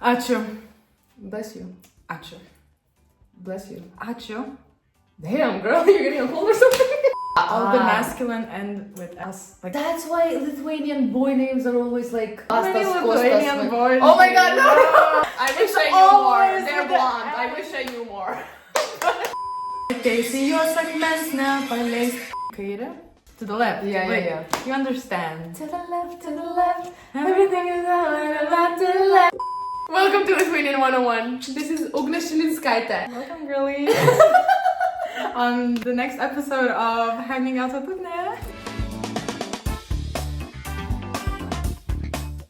Ačiū. Bless you. Ačiū. Bless you. Ačiū. Damn, girl, you're getting a cold or something? All the masculine end with S. Like, That's why Lithuanian boy names are always like many Kostas, Lithuanian Kostas. boys. Oh my god, no! I wish I knew more. always They're with the blonde. I S. wish I knew more. Teisė juos akmens nepaleis. Kairė. To the left. Yeah, Wait, yeah. You understand. To the left, everything is on left to the left. Welcome to Lithuanian 101. This is Ugnė. Welcome, girly. On the next episode of Hanging Out with Ugnė.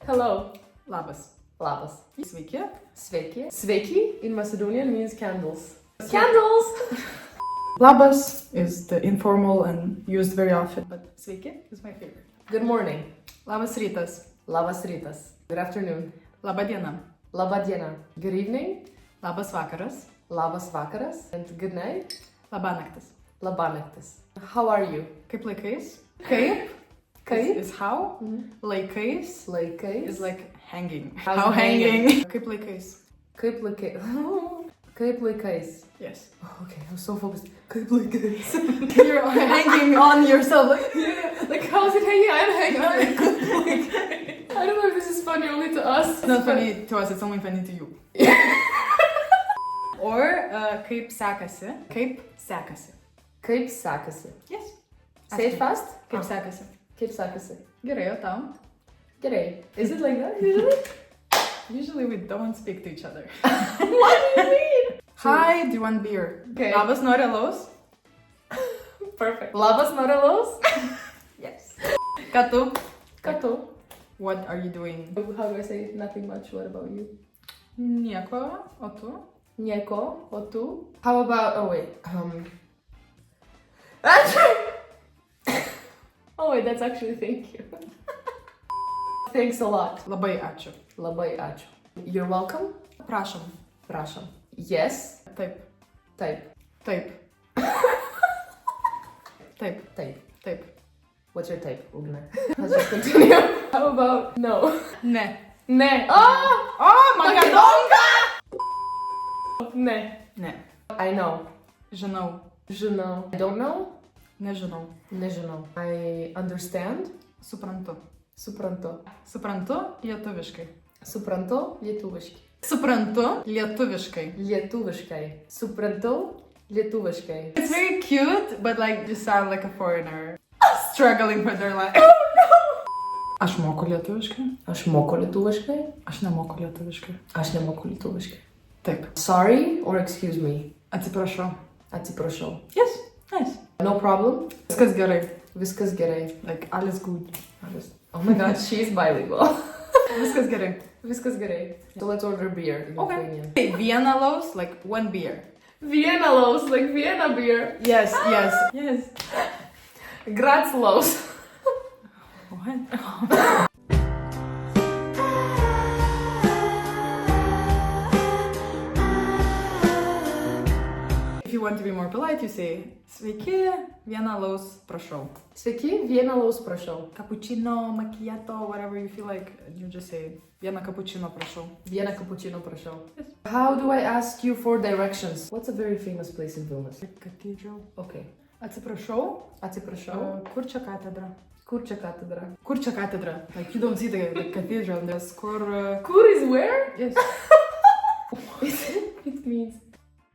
Hello. Labas. Labas. Sveiki. Sveiki. Sveiki in Macedonian means candles. Candles! Labas is the informal and used very often, but sveiki is my favorite. Good morning. Labas rytas. Labas rytas. Good afternoon. Laba diena. Laba diena. Good evening. Labas vakaras. Labas vakaras. And good night. Laba naktis. Laba naktis. How are you? Kaip laikais? Kaip? Kaip? Is how. Mhm. Laikais Laikais. is like hanging. How's How hanging? hanging? Kaip laikais? Kaip laikais. Kaip laikais. Yes. Oh, okay, I was so focused. Kaip laikais. You're hanging on yourself. Like, Yeah, like how's it hanging? I'm hanging. Like, I don't know if this is funny only to us. it's not funny to us, it's only funny to you. Or kaip sekasi. Kaip sekasi. Kaip sekasi. Yes. Say it fast. Kaip sekasi. Kaip sekasi. Gerai, o tau? Gerai. Is it like that usually? Usually we don't speak to each other. What do you mean? Hi, do you want beer? Okay. Labas, nori alaus? Perfect. Labas norelos? Yes. Ką tu? Ką tu? What are you doing? How do I say it? Nothing much. What about you? Nieko, o tu? Nieko. O tu? How about... Oh wait. Oh wait, that's actually thank you. Thanks a lot. Labai ačiū. Labai ačiū. You're welcome. Prašom. Prašom. Yes. Taip. Type. Taip. Taip. Type. Taip. What's your type, Ugnė? Let's just continue. How about no? Ne. Ne. Oh! O, magadonka! Ne. Ne. I know. Žinau. Žinau. I don't know. Nežinau. Nežinau. I understand. Suprantu. Suprantu. Suprantu lietuviškai. Suprantu lietuviškai. Suprantu lietuviškai. Lietuviškai. Suprantu lietuviškai. It's very cute, but like you sound like a foreigner struggling for their life. Aš moku lietuviškai. Aš moku lietuviškai. Aš nemoku lietuviškai. Aš nemoku lietuviškai. Taip. Sorry or excuse me. Atsiprašau. Atsiprašau. Yes. Nice. No problem. Viskas gerai. Viskas gerai. Like, alles gut. Oh my god, she's bilingual. Viskas gerai. Viskas gerai. So let's order beer in Okay. Lithuanian. Hey, Vienna alaus, like one beer. Vienna lows, like Vienna beer. Yes, yes. Yes. Graz lows. What? If you want to be more polite, you say sveiki, vieną alaus, prašau. Sveiki, Vienna lows, prašau. Cappuccino, macchiato, whatever you feel like, you just say vieną cappuccino, prašau. Vienna cappuccino, prašau. Yes. How do I ask you for directions? What's a very famous place in Vilnius? Cathedral. Okay. Atsiprašau. Atsiprašau. Kur čia katedra? Kur čia katedra? Kur čia katedra? Like, you don't see the cathedral, there's kur... Kur is where? Yes. It means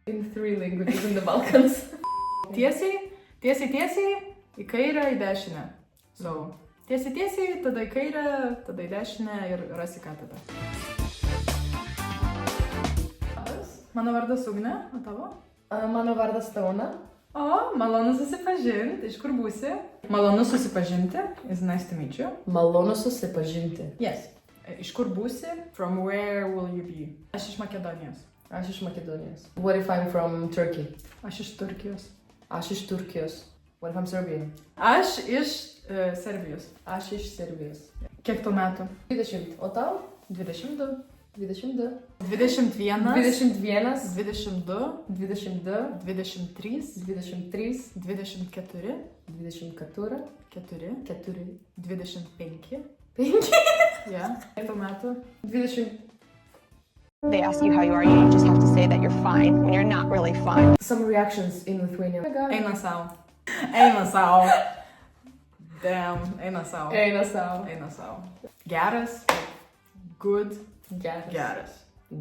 in 3 languages in the Balkans. Tiesiai, tiesiai, tiesiai, į kairę, į dešinę. So, tiesiai, tiesiai, tada į kairę, tada į dešinę ir rasi katedrą. Mano vardas Ugnė, o tavo? Mano vardas Tauna. O, malonu susipažinti. Iš kur būsi? Malonu susipažinti. It's nice to meet you. Malonu susipažinti. Yes. Iš kur būsi? From where will you be? Aš iš Makedonijos. Aš iš Makedonijos. What if I'm from Turkey? Aš iš Turkijos. Aš iš Turkijos. What if I'm Serbian? Aš iš Serbijos. Aš iš Serbijos. Kiek tau metų? 20. O tau? 22. 22. 21. 21. 22. 22. 23. 23. 24. 24. 4. 4. 25. 5. Yeah. Kiek tau metų? 20. They ask you how you are, you just have to say that you're fine when you're not really fine. Some reactions in Lithuanian. Eina sau. Eina sau. Damn, eina sau. Eina sau. Eina sau. Geras. Good. Geras. Geras.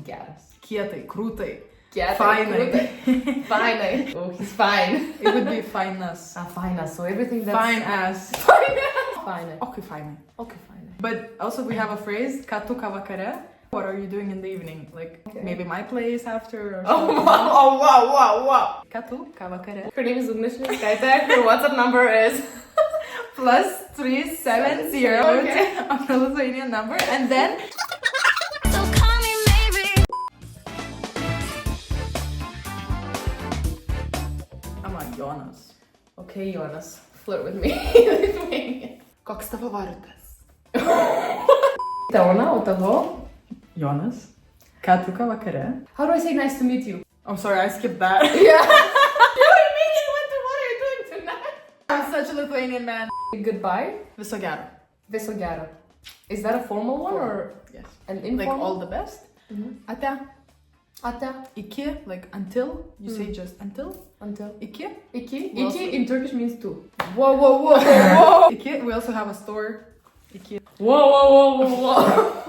Geras. Kietai, krūtai. Geras. Finai. Finai. Oh, he's fine. It would be fineness. Fine as. So everything that's... Fine as. Fine. Fine. Okay, fine. Okay, fine. But also we have a phrase, ką tu ką vakare? What are you doing in the evening? Like, maybe my place after or something. Oh, wow. Ką tu ką vakare? Her name is Ugnė. Her WhatsApp number is... +370 Okay. of the Lithuanian number. And then... So call me maybe. I'm like, Jonas. Okay, Jonas. Flirt with me. Koks tavo vardas? Teona, o tavo? Jonas. Ką tu ką vakare? How do I say nice to meet you? I'm sorry, I skipped that. Yeah. You immediately went to what are you doing tonight? I'm such a Lithuanian man. Goodbye. Viso gero. Viso gero. Is that a formal one or Yes. an Like informal? all the best. Ate. Ate. Iki, like until. You say just until. Until. Iki. Iki. We also- Iki in Turkish means two. Whoa. Iki. We also have a store. Iki. Whoa.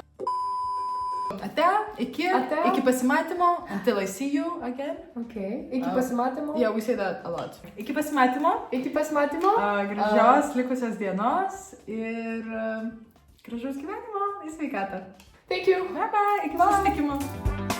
Ate. Iki. Ate. Iki pasimatymo. Until I see you again. Okay. Iki pasimatymo. Yeah, we say that a lot. Iki pasimatymo. Iki pasimatymo. Gražios likusios dienos ir gražaus gyvenimo. Į sveikatą. Thank you. Bye bye. Iki susitikimo.